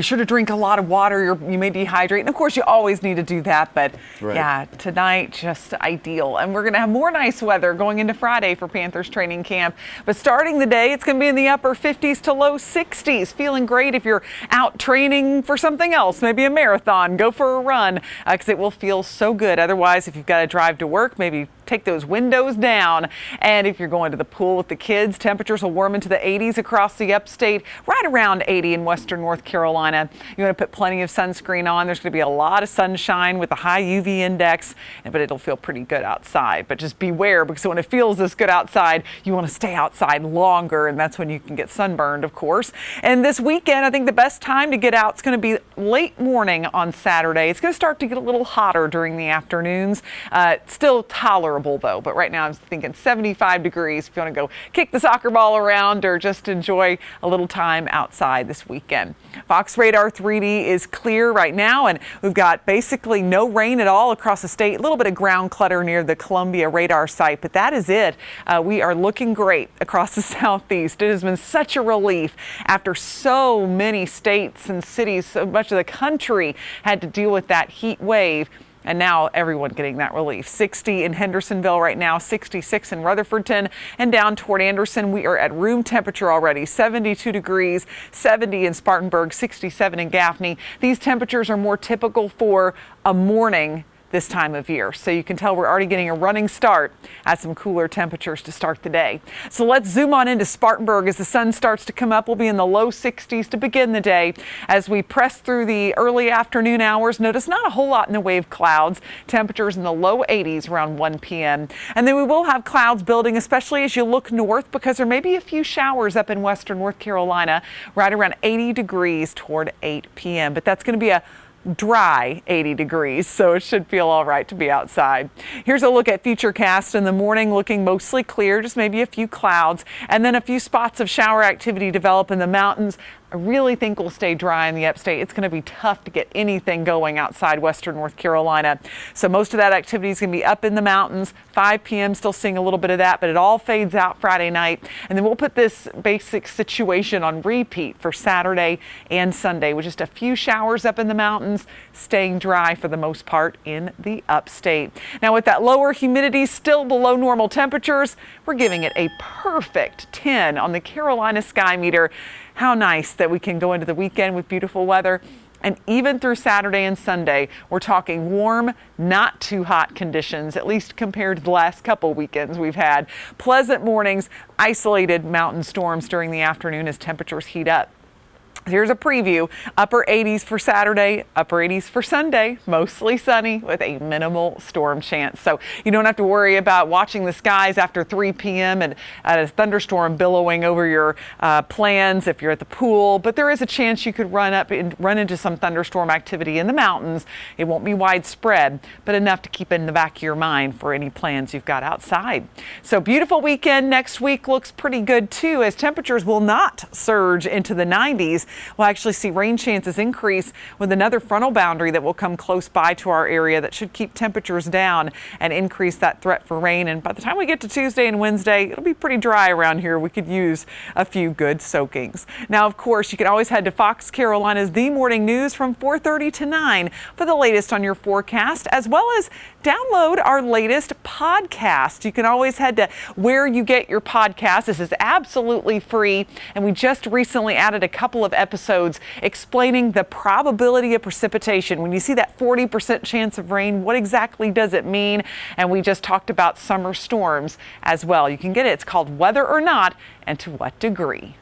Be sure to drink a lot of water. You may dehydrate. And of course, you always need to do that. But Right. yeah, tonight, just ideal. And we're going to have more nice weather going into Friday for Panthers training camp. But starting the day, it's going to be in the upper 50s to low 60s. Feeling great if you're out training for something else, maybe a marathon, go for a run, because it will feel so good. Otherwise, if you've got to drive to work, maybe take those windows down. And if you're going to the pool with the kids, temperatures will warm into the 80s across the upstate, right around 80 in western North Carolina. You want to put plenty of sunscreen on. There's going to be a lot of sunshine with a high UV index, but it'll feel pretty good outside. But just beware, because when it feels this good outside, you want to stay outside longer, and that's when you can get sunburned, of course. And this weekend, I think the best time to get out is going to be late morning on Saturday. It's going to start to get a little hotter during the afternoons. Still tolerable though, but right now I'm thinking 75 degrees if you want to go kick the soccer ball around or just enjoy a little time outside this weekend. Fox Radar 3D is clear right now, and we've got basically no rain at all across the state. A little bit of ground clutter near the Columbia radar site, but that is it. We are looking great across the southeast. It has been such a relief after so many states and cities, so much of the country had to deal with that heat wave. And now everyone getting that relief. 60 in Hendersonville right now, 66 in Rutherfordton, and down toward Anderson, we are at room temperature already, 72 degrees, 70 in Spartanburg, 67 in Gaffney. These temperatures are more typical for a morning this time of year. So you can tell we're already getting a running start at some cooler temperatures to start the day. So let's zoom on into Spartanburg as the sun starts to come up. We'll be in the low 60s to begin the day. As we press through the early afternoon hours, notice not a whole lot in the way of clouds. Temperatures in the low 80s around 1 p.m. And then we will have clouds building, especially as you look north, because there may be a few showers up in western North Carolina, right around 80 degrees toward 8 p.m. But that's going to be a dry 80 degrees, so it should feel all right to be outside. Here's a look at Futurecast in the morning, looking mostly clear, just maybe a few clouds, and then a few spots of shower activity develop in the mountains. I really think we'll stay dry in the upstate. It's going to be tough to get anything going outside western North Carolina. So most of that activity is going to be up in the mountains. 5 p.m. still seeing a little bit of that, but it all fades out Friday night. And then we'll put this basic situation on repeat for Saturday and Sunday with just a few showers up in the mountains, staying dry for the most part in the upstate. Now with that lower humidity still below normal temperatures, we're giving it a perfect 10 on the Carolina Sky Meter. How nice that we can go into the weekend with beautiful weather. And even through Saturday and Sunday, we're talking warm, not too hot conditions, at least compared to the last couple weekends we've had. Pleasant mornings, isolated mountain storms during the afternoon as temperatures heat up. Here's a preview. Upper 80s for Saturday, upper 80s for Sunday, mostly sunny with a minimal storm chance. So you don't have to worry about watching the skies after 3 p.m. and a thunderstorm billowing over your plans if you're at the pool. But there is a chance you could run into some thunderstorm activity in the mountains. It won't be widespread, but enough to keep in the back of your mind for any plans you've got outside. So beautiful weekend. Next week looks pretty good too, as temperatures will not surge into the 90s. We'll actually see rain chances increase with another frontal boundary that will come close by to our area that should keep temperatures down and increase that threat for rain. And by the time we get to Tuesday and Wednesday, it'll be pretty dry around here. We could use a few good soakings. Now, of course, you can always head to Fox Carolina's The Morning News from 4:30 to 9 for the latest on your forecast, as well as download our latest podcast. You can always head to where you get your podcast. This is absolutely free, and we just recently added a couple of episodes explaining the probability of precipitation. When you see that 40% chance of rain, what exactly does it mean? And we just talked about summer storms as well. You can get it. It's called Whether or Not and to What Degree.